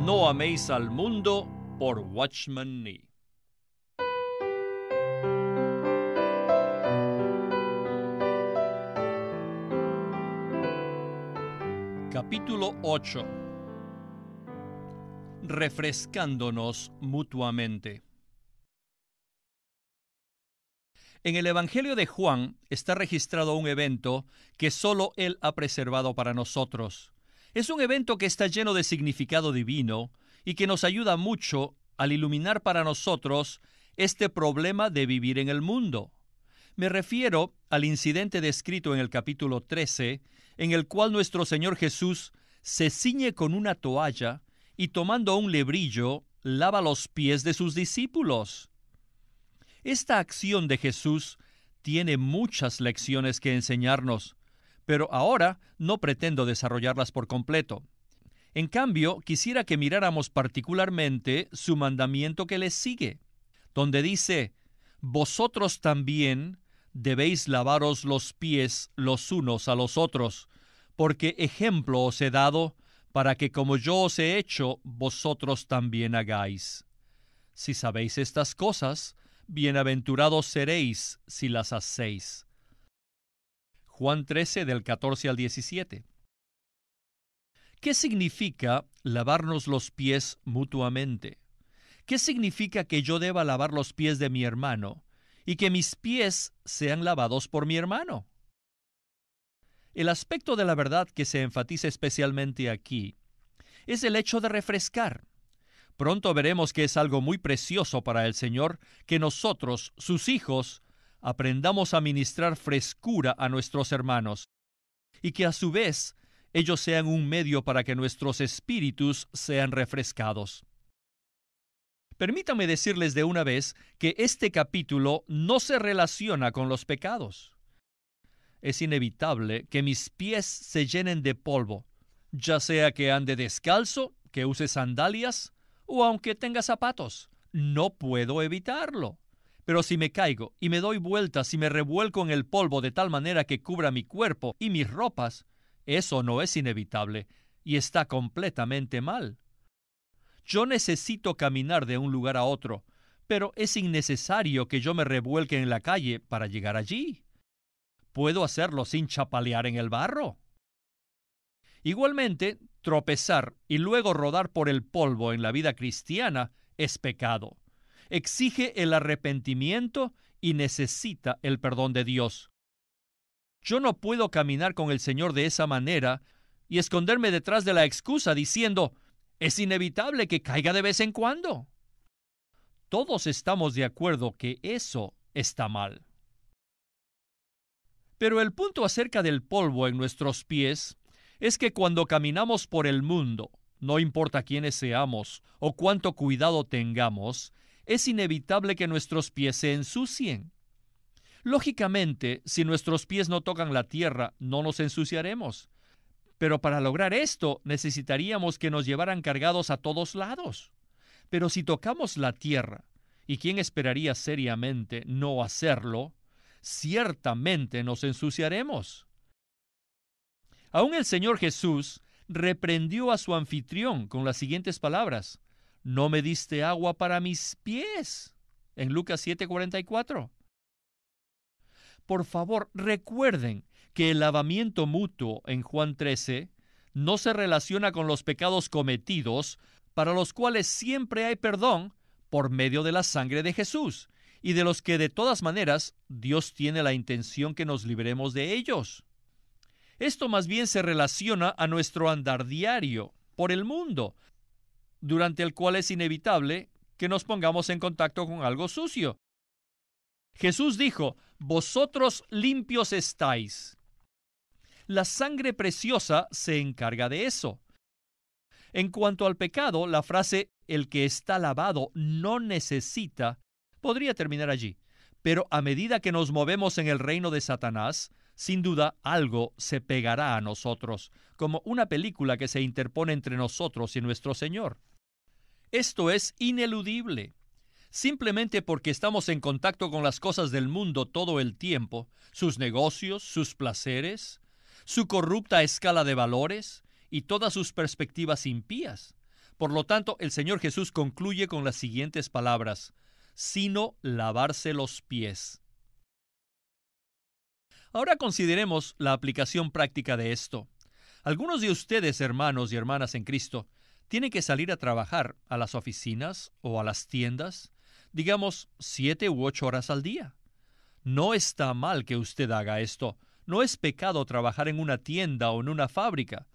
No améis al mundo, por Watchman Nee. Capítulo 8. Refrescándonos mutuamente. En el Evangelio de Juan está registrado un evento que solo Él ha preservado para nosotros. Es un evento que está lleno de significado divino y que nos ayuda mucho al iluminar para nosotros este problema de vivir en el mundo. Me refiero al incidente descrito en el capítulo 13, en el cual nuestro Señor Jesús se ciñe con una toalla y tomando un lebrillo, lava los pies de sus discípulos. Esta acción de Jesús tiene muchas lecciones que enseñarnos, pero ahora no pretendo desarrollarlas por completo. En cambio, quisiera que miráramos particularmente su mandamiento que le sigue, donde dice: vosotros también debéis lavaros los pies los unos a los otros, porque ejemplo os he dado, para que como yo os he hecho, vosotros también hagáis. Si sabéis estas cosas, bienaventurados seréis si las hacéis. Juan 13, del 14 al 17. ¿Qué significa lavarnos los pies mutuamente? ¿Qué significa que yo deba lavar los pies de mi hermano y que mis pies sean lavados por mi hermano? El aspecto de la verdad que se enfatiza especialmente aquí es el hecho de refrescar. Pronto veremos que es algo muy precioso para el Señor que nosotros, sus hijos, aprendamos a ministrar frescura a nuestros hermanos y que a su vez ellos sean un medio para que nuestros espíritus sean refrescados. Permítame decirles de una vez que este capítulo no se relaciona con los pecados. Es inevitable que mis pies se llenen de polvo, ya sea que ande descalzo, que use sandalias o aunque tenga zapatos. No puedo evitarlo. Pero si me caigo y me doy vueltas y me revuelco en el polvo de tal manera que cubra mi cuerpo y mis ropas, eso no es inevitable y está completamente mal. Yo necesito caminar de un lugar a otro, pero es innecesario que yo me revuelque en la calle para llegar allí. Puedo hacerlo sin chapalear en el barro. Igualmente, tropezar y luego rodar por el polvo en la vida cristiana es pecado. Exige el arrepentimiento y necesita el perdón de Dios. Yo no puedo caminar con el Señor de esa manera y esconderme detrás de la excusa diciendo: es inevitable que caiga de vez en cuando. Todos estamos de acuerdo que eso está mal. Pero el punto acerca del polvo en nuestros pies es que cuando caminamos por el mundo, no importa quiénes seamos o cuánto cuidado tengamos, es inevitable que nuestros pies se ensucien. Lógicamente, si nuestros pies no tocan la tierra, no nos ensuciaremos. Pero para lograr esto, necesitaríamos que nos llevaran cargados a todos lados. Pero si tocamos la tierra, ¿y quién esperaría seriamente no hacerlo? Ciertamente nos ensuciaremos. Aún el Señor Jesús reprendió a su anfitrión con las siguientes palabras: no me diste agua para mis pies, en Lucas 7:44. Por favor, recuerden que el lavamiento mutuo en Juan 13 no se relaciona con los pecados cometidos, para los cuales siempre hay perdón por medio de la sangre de Jesús, y de los que de todas maneras Dios tiene la intención que nos libremos de ellos. Esto más bien se relaciona a nuestro andar diario por el mundo, durante el cual es inevitable que nos pongamos en contacto con algo sucio. Jesús dijo: vosotros limpios estáis. La sangre preciosa se encarga de eso. En cuanto al pecado, la frase "el que está lavado no necesita" podría terminar allí. Pero a medida que nos movemos en el reino de Satanás, sin duda algo se pegará a nosotros, como una película que se interpone entre nosotros y nuestro Señor. Esto es ineludible. Simplemente porque estamos en contacto con las cosas del mundo todo el tiempo, sus negocios, sus placeres, su corrupta escala de valores y todas sus perspectivas impías, Por lo tanto, el Señor Jesús concluye con las siguientes palabras: sino lavarse los pies. Ahora consideremos la aplicación práctica de esto. Algunos de ustedes, hermanos y hermanas en Cristo, tienen que salir a trabajar a las oficinas o a las tiendas, digamos 7 u 8 horas al día. No está mal que usted haga esto. No es pecado trabajar en una tienda o en una fábrica.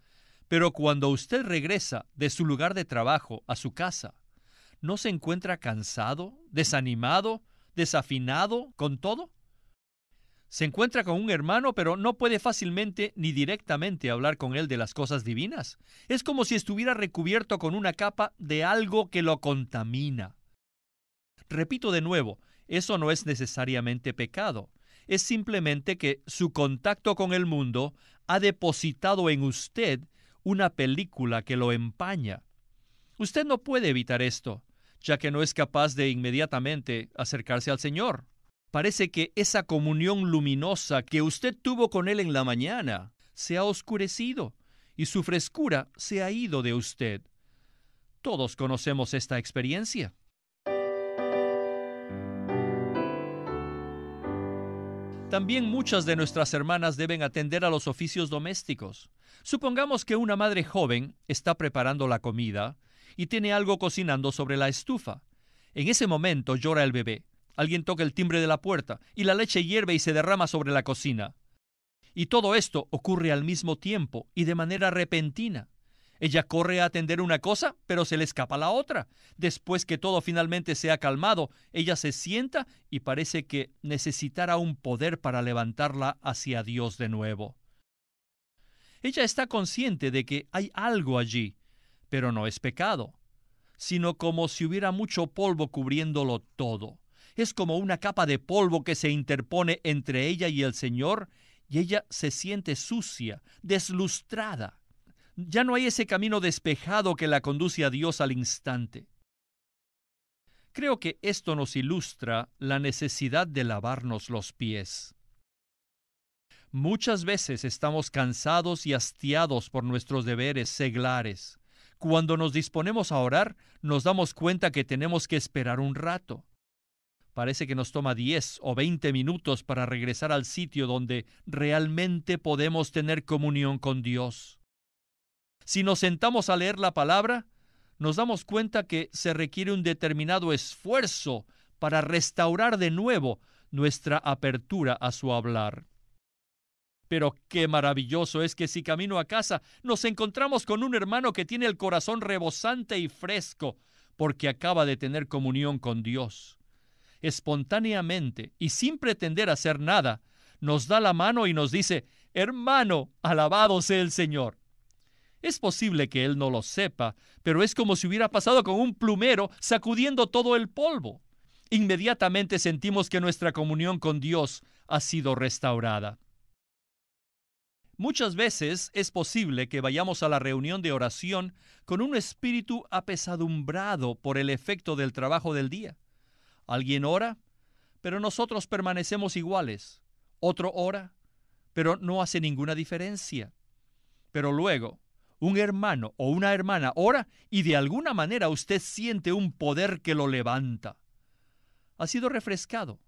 Pero cuando usted regresa de su lugar de trabajo a su casa, ¿no se encuentra cansado, desanimado, desafinado con todo? Se encuentra con un hermano, pero no puede fácilmente ni directamente hablar con él de las cosas divinas. Es como si estuviera recubierto con una capa de algo que lo contamina. Repito de nuevo, eso no es necesariamente pecado. Es simplemente que su contacto con el mundo ha depositado en usted una película que lo empaña. Usted no puede evitar esto, ya que no es capaz de inmediatamente acercarse al Señor. Parece que esa comunión luminosa que usted tuvo con Él en la mañana se ha oscurecido y su frescura se ha ido de usted. Todos conocemos esta experiencia. También muchas de nuestras hermanas deben atender a los oficios domésticos. Supongamos que una madre joven está preparando la comida y tiene algo cocinando sobre la estufa. En ese momento llora el bebé. Alguien toca el timbre de la puerta y la leche hierve y se derrama sobre la cocina. Y todo esto ocurre al mismo tiempo y de manera repentina. Ella corre a atender una cosa, pero se le escapa la otra. Después que todo finalmente se ha calmado, ella se sienta y parece que necesitará un poder para levantarla hacia Dios de nuevo. Ella está consciente de que hay algo allí, pero no es pecado, sino como si hubiera mucho polvo cubriéndolo todo. Es como una capa de polvo que se interpone entre ella y el Señor, y ella se siente sucia, deslustrada. Ya no hay ese camino despejado que la conduce a Dios al instante. Creo que esto nos ilustra la necesidad de lavarnos los pies. Muchas veces estamos cansados y hastiados por nuestros deberes seglares. Cuando nos disponemos a orar, nos damos cuenta que tenemos que esperar un rato. Parece que nos toma 10 o 20 minutos para regresar al sitio donde realmente podemos tener comunión con Dios. Si nos sentamos a leer la palabra, nos damos cuenta que se requiere un determinado esfuerzo para restaurar de nuevo nuestra apertura a su hablar. Pero qué maravilloso es que si camino a casa nos encontramos con un hermano que tiene el corazón rebosante y fresco porque acaba de tener comunión con Dios. Espontáneamente y sin pretender hacer nada, nos da la mano y nos dice: «Hermano, alabado sea el Señor». Es posible que él no lo sepa, pero es como si hubiera pasado con un plumero sacudiendo todo el polvo. Inmediatamente sentimos que nuestra comunión con Dios ha sido restaurada. Muchas veces es posible que vayamos a la reunión de oración con un espíritu apesadumbrado por el efecto del trabajo del día. Alguien ora, pero nosotros permanecemos iguales. Otro ora, pero no hace ninguna diferencia. Pero luego, un hermano o una hermana ora y de alguna manera usted siente un poder que lo levanta. Ha sido refrescado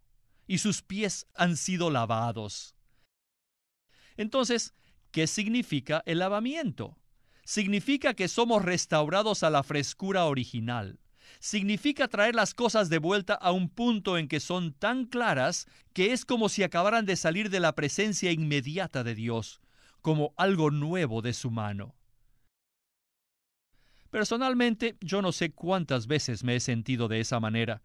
y sus pies han sido lavados. Entonces, ¿qué significa el lavamiento? Significa que somos restaurados a la frescura original. Significa traer las cosas de vuelta a un punto en que son tan claras que es como si acabaran de salir de la presencia inmediata de Dios, como algo nuevo de su mano. Personalmente, yo no sé cuántas veces me he sentido de esa manera,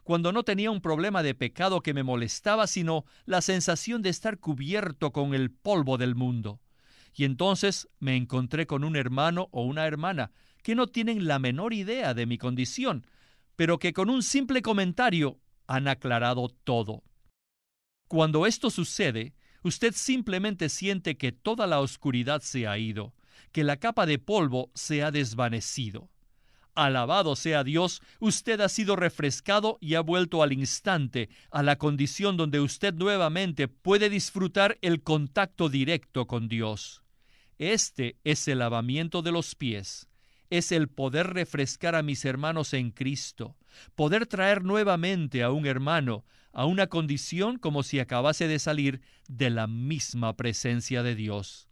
cuando no tenía un problema de pecado que me molestaba, sino la sensación de estar cubierto con el polvo del mundo. Y entonces me encontré con un hermano o una hermana que no tienen la menor idea de mi condición, pero que con un simple comentario han aclarado todo. Cuando esto sucede, usted simplemente siente que toda la oscuridad se ha ido, que la capa de polvo se ha desvanecido. Alabado sea Dios, usted ha sido refrescado y ha vuelto al instante a la condición donde usted nuevamente puede disfrutar el contacto directo con Dios. Este es el lavamiento de los pies. es el poder refrescar a mis hermanos en Cristo, poder traer nuevamente a un hermano a una condición como si acabase de salir de la misma presencia de Dios.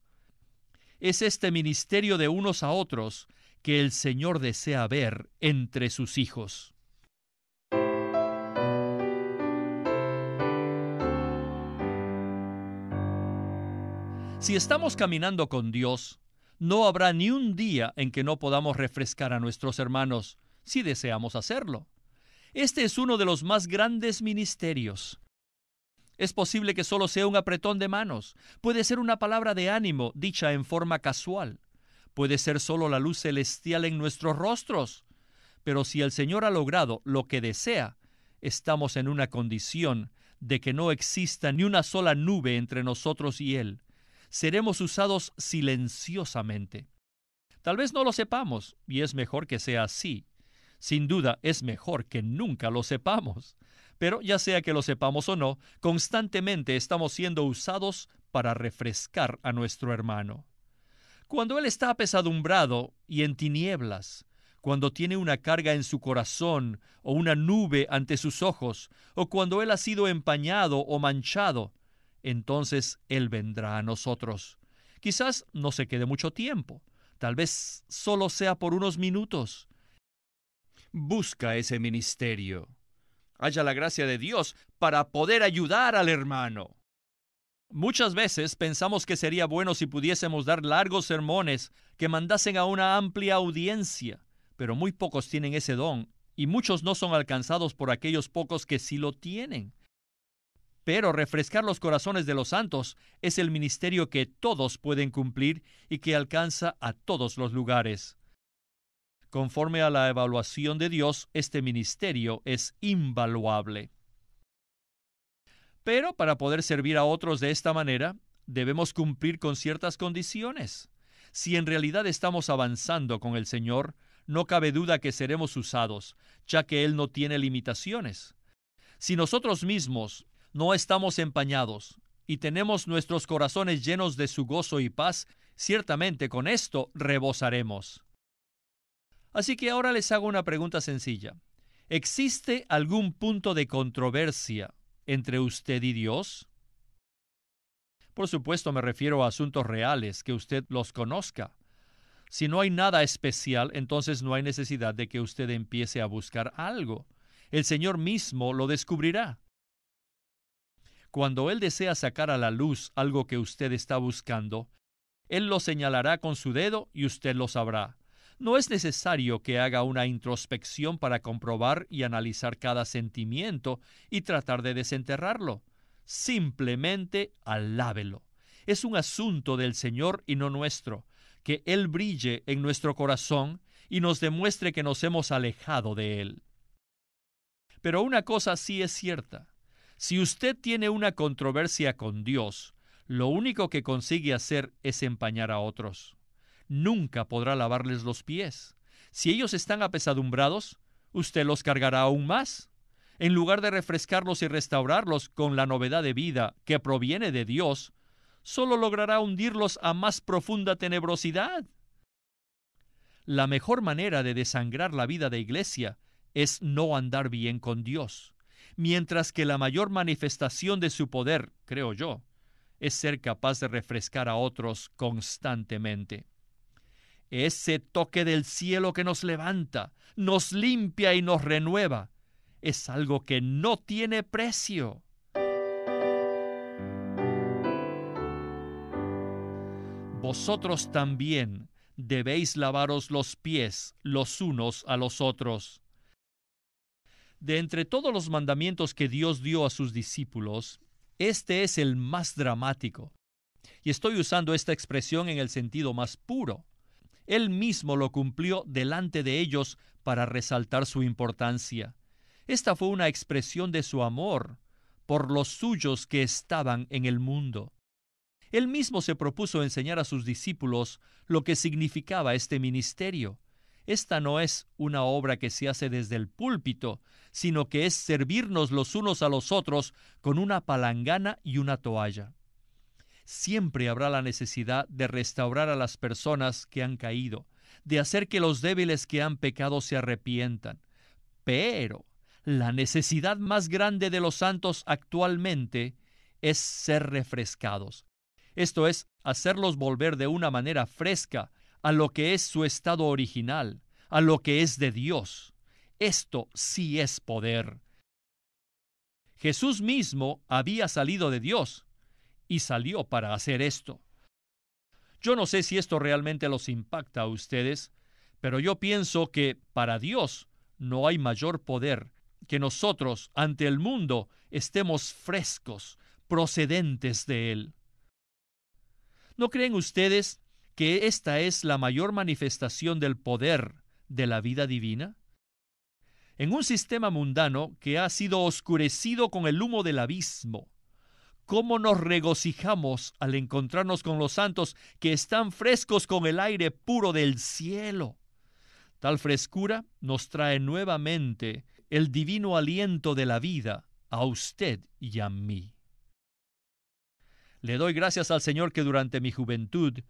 Es este ministerio de unos a otros que el Señor desea ver entre sus hijos. Si estamos caminando con Dios, no habrá ni un día en que no podamos refrescar a nuestros hermanos, si deseamos hacerlo. Este es uno de los más grandes ministerios. Es posible que solo sea un apretón de manos, puede ser una palabra de ánimo dicha en forma casual, puede ser solo la luz celestial en nuestros rostros, pero si el Señor ha logrado lo que desea, estamos en una condición de que no exista ni una sola nube entre nosotros y Él. Seremos usados silenciosamente. Tal vez no lo sepamos, y es mejor que sea así. Sin duda, es mejor que nunca lo sepamos. Pero ya sea que lo sepamos o no, constantemente estamos siendo usados para refrescar a nuestro hermano. Cuando él está apesadumbrado y en tinieblas, cuando tiene una carga en su corazón o una nube ante sus ojos, o cuando él ha sido empañado o manchado, entonces Él vendrá a nosotros. Quizás no se quede mucho tiempo, tal vez solo sea por unos minutos. Busca ese ministerio. Haya la gracia de Dios para poder ayudar al hermano. Muchas veces pensamos que sería bueno si pudiésemos dar largos sermones que mandasen a una amplia audiencia, pero muy pocos tienen ese don, y muchos no son alcanzados por aquellos pocos que sí lo tienen. Pero refrescar los corazones de los santos es el ministerio que todos pueden cumplir y que alcanza a todos los lugares. Conforme a la evaluación de Dios, este ministerio es invaluable. Pero para poder servir a otros de esta manera, debemos cumplir con ciertas condiciones. Si en realidad estamos avanzando con el Señor, no cabe duda que seremos usados, ya que Él no tiene limitaciones. Si nosotros mismos no estamos empañados y tenemos nuestros corazones llenos de su gozo y paz, ciertamente con esto rebosaremos. Así que ahora les hago una pregunta sencilla. ¿Existe algún punto de controversia entre usted y Dios? Por supuesto, me refiero a asuntos reales, que usted los conozca. Si no hay nada especial, entonces no hay necesidad de que usted empiece a buscar algo. El Señor mismo lo descubrirá. Cuando Él desea sacar a la luz algo que usted está buscando, Él lo señalará con su dedo y usted lo sabrá. No es necesario que haga una introspección para comprobar y analizar cada sentimiento y tratar de desenterrarlo. Simplemente alábelo. Es un asunto del Señor y no nuestro, que Él brille en nuestro corazón y nos demuestre que nos hemos alejado de Él. Pero una cosa sí es cierta. Si usted tiene una controversia con Dios, lo único que consigue hacer es empañar a otros. Nunca podrá lavarles los pies. Si ellos están apesadumbrados, usted los cargará aún más. En lugar de refrescarlos y restaurarlos con la novedad de vida que proviene de Dios, solo logrará hundirlos a más profunda tenebrosidad. La mejor manera de desangrar la vida de iglesia es no andar bien con Dios, mientras que la mayor manifestación de su poder, creo yo, es ser capaz de refrescar a otros constantemente. Ese toque del cielo que nos levanta, nos limpia y nos renueva, es algo que no tiene precio. Vosotros también debéis lavaros los pies los unos a los otros. De entre todos los mandamientos que Dios dio a sus discípulos, este es el más dramático. Y estoy usando esta expresión en el sentido más puro. Él mismo lo cumplió delante de ellos para resaltar su importancia. Esta fue una expresión de su amor por los suyos que estaban en el mundo. Él mismo se propuso enseñar a sus discípulos lo que significaba este ministerio. Esta no es una obra que se hace desde el púlpito, sino que es servirnos los unos a los otros con una palangana y una toalla. Siempre habrá la necesidad de restaurar a las personas que han caído, de hacer que los débiles que han pecado se arrepientan. Pero la necesidad más grande de los santos actualmente es ser refrescados. Esto es, hacerlos volver de una manera fresca a lo que es su estado original, a lo que es de Dios. Esto sí es poder. Jesús mismo había salido de Dios y salió para hacer esto. Yo no sé si esto realmente los impacta a ustedes, pero yo pienso que para Dios no hay mayor poder que nosotros ante el mundo estemos frescos, procedentes de Él. ¿No creen ustedes que esta es la mayor manifestación del poder de la vida divina? En un sistema mundano que ha sido oscurecido con el humo del abismo, ¿cómo nos regocijamos al encontrarnos con los santos que están frescos con el aire puro del cielo? Tal frescura nos trae nuevamente el divino aliento de la vida a usted y a mí. Le doy gracias al Señor que durante mi juventud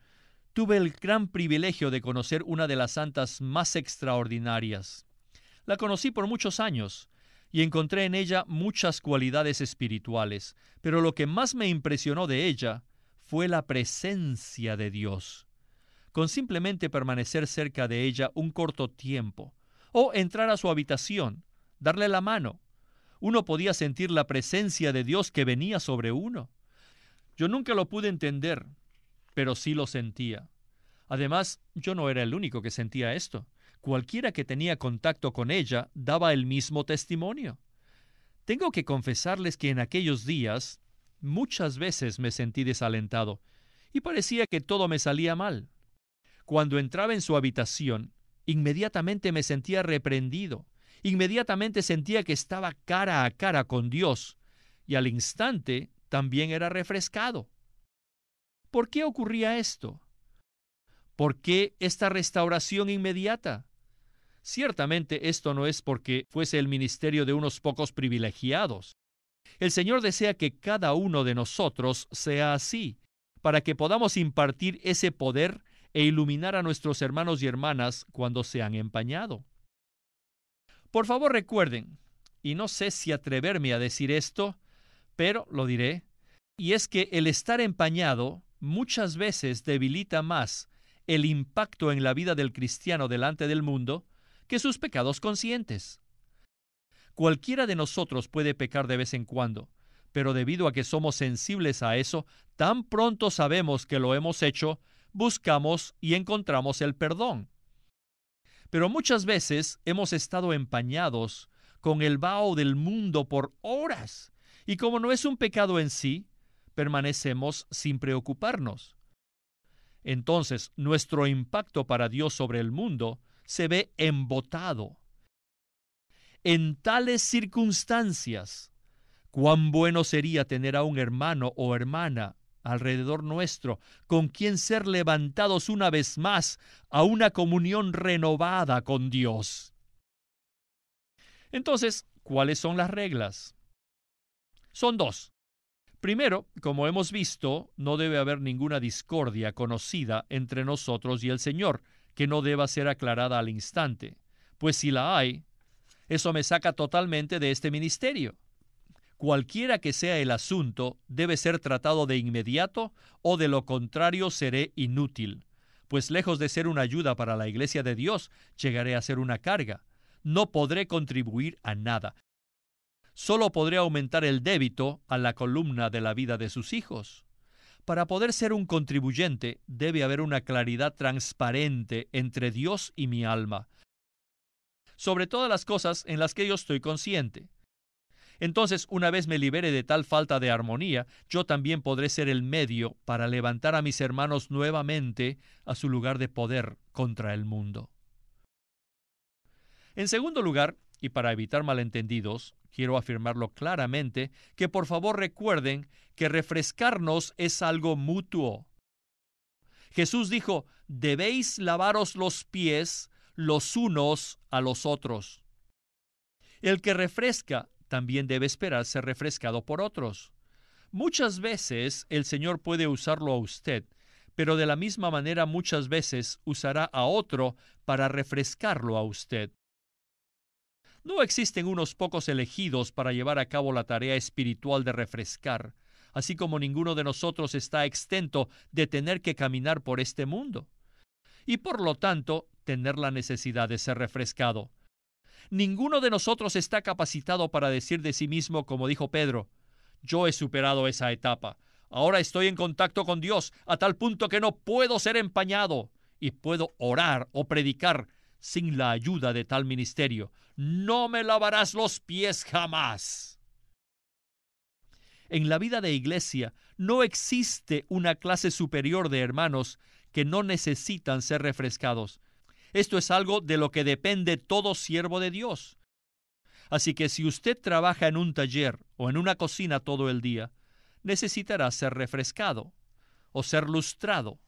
tuve el gran privilegio de conocer una de las santas más extraordinarias. La conocí por muchos años y encontré en ella muchas cualidades espirituales, pero lo que más me impresionó de ella fue la presencia de Dios. Con simplemente permanecer cerca de ella un corto tiempo, o entrar a su habitación, darle la mano, uno podía sentir la presencia de Dios que venía sobre uno. Yo nunca lo pude entender, pero sí lo sentía. Además, yo no era el único que sentía esto. Cualquiera que tenía contacto con ella daba el mismo testimonio. Tengo que confesarles que en aquellos días muchas veces me sentí desalentado y parecía que todo me salía mal. Cuando entraba en su habitación, inmediatamente me sentía reprendido, inmediatamente sentía que estaba cara a cara con Dios y al instante también era refrescado. ¿Por qué ocurría esto? ¿Por qué esta restauración inmediata? Ciertamente esto no es porque fuese el ministerio de unos pocos privilegiados. El Señor desea que cada uno de nosotros sea así, para que podamos impartir ese poder e iluminar a nuestros hermanos y hermanas cuando se han empañado. Por favor recuerden, y no sé si atreverme a decir esto, pero lo diré, y es que el estar empañado muchas veces debilita más el impacto en la vida del cristiano delante del mundo que sus pecados conscientes. Cualquiera de nosotros puede pecar de vez en cuando, pero debido a que somos sensibles a eso, tan pronto sabemos que lo hemos hecho, buscamos y encontramos el perdón. Pero muchas veces hemos estado empañados con el vaho del mundo por horas, y como no es un pecado en sí, permanecemos sin preocuparnos. Entonces, nuestro impacto para Dios sobre el mundo se ve embotado. En tales circunstancias, cuán bueno sería tener a un hermano o hermana alrededor nuestro, con quien ser levantados una vez más a una comunión renovada con Dios. Entonces, ¿cuáles son las reglas? Son dos. Primero, como hemos visto, no debe haber ninguna discordia conocida entre nosotros y el Señor, que no deba ser aclarada al instante, pues si la hay, eso me saca totalmente de este ministerio. Cualquiera que sea el asunto, debe ser tratado de inmediato o de lo contrario seré inútil, pues lejos de ser una ayuda para la iglesia de Dios, llegaré a ser una carga. No podré contribuir a nada. Solo podré aumentar el débito a la columna de la vida de sus hijos. Para poder ser un contribuyente, debe haber una claridad transparente entre Dios y mi alma, sobre todas las cosas en las que yo estoy consciente. Entonces, una vez me libere de tal falta de armonía, yo también podré ser el medio para levantar a mis hermanos nuevamente a su lugar de poder contra el mundo. En segundo lugar, y para evitar malentendidos, quiero afirmarlo claramente, que por favor recuerden que refrescarnos es algo mutuo. Jesús dijo, debéis lavaros los pies los unos a los otros. El que refresca también debe esperar ser refrescado por otros. Muchas veces el Señor puede usarlo a usted, pero de la misma manera muchas veces usará a otro para refrescarlo a usted. No existen unos pocos elegidos para llevar a cabo la tarea espiritual de refrescar, así como ninguno de nosotros está exento de tener que caminar por este mundo, y por lo tanto tener la necesidad de ser refrescado. Ninguno de nosotros está capacitado para decir de sí mismo, como dijo Pedro: yo he superado esa etapa. Ahora estoy en contacto con Dios a tal punto que no puedo ser empañado y puedo orar o predicar sin la ayuda de tal ministerio. No me lavarás los pies jamás. En la vida de iglesia no existe una clase superior de hermanos que no necesitan ser refrescados. Esto es algo de lo que depende todo siervo de Dios. Así que si usted trabaja en un taller o en una cocina todo el día, necesitará ser refrescado o ser lustrado.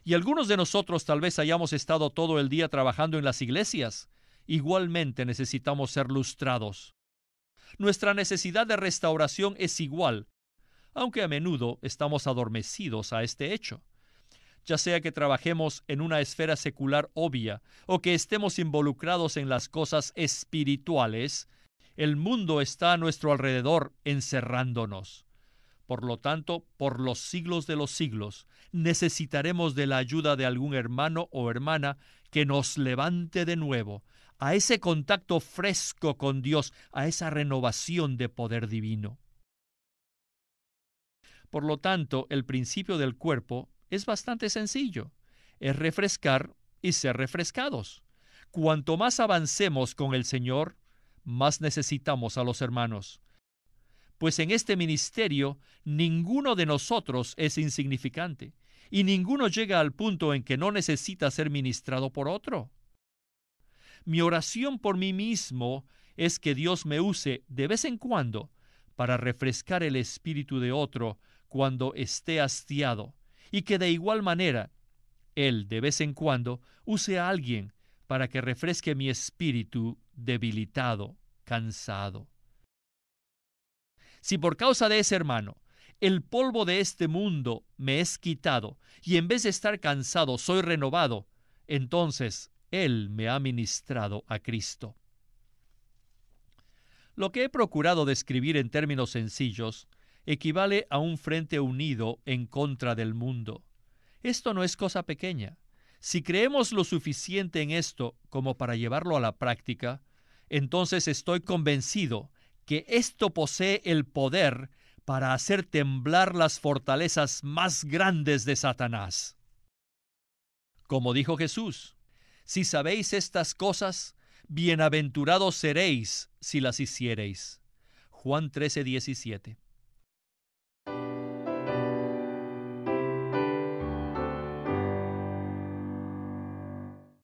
Y algunos de nosotros tal vez hayamos estado todo el día trabajando en las iglesias. Igualmente necesitamos ser lustrados. Nuestra necesidad de restauración es igual, aunque a menudo estamos adormecidos a este hecho. Ya sea que trabajemos en una esfera secular obvia o que estemos involucrados en las cosas espirituales, el mundo está a nuestro alrededor encerrándonos. Por lo tanto, por los siglos de los siglos, necesitaremos de la ayuda de algún hermano o hermana que nos levante de nuevo a ese contacto fresco con Dios, a esa renovación de poder divino. Por lo tanto, el principio del cuerpo es bastante sencillo. Es refrescar y ser refrescados. Cuanto más avancemos con el Señor, más necesitamos a los hermanos. Pues en este ministerio ninguno de nosotros es insignificante y ninguno llega al punto en que no necesita ser ministrado por otro. Mi oración por mí mismo es que Dios me use de vez en cuando para refrescar el espíritu de otro cuando esté hastiado, y que de igual manera Él de vez en cuando use a alguien para que refresque mi espíritu debilitado, cansado. Si por causa de ese hermano el polvo de este mundo me es quitado y en vez de estar cansado soy renovado, entonces Él me ha ministrado a Cristo. Lo que he procurado describir en términos sencillos equivale a un frente unido en contra del mundo. Esto no es cosa pequeña. Si creemos lo suficiente en esto como para llevarlo a la práctica, entonces estoy convencido que esto posee el poder para hacer temblar las fortalezas más grandes de Satanás. Como dijo Jesús: si sabéis estas cosas, bienaventurados seréis si las hiciereis. Juan 13:17.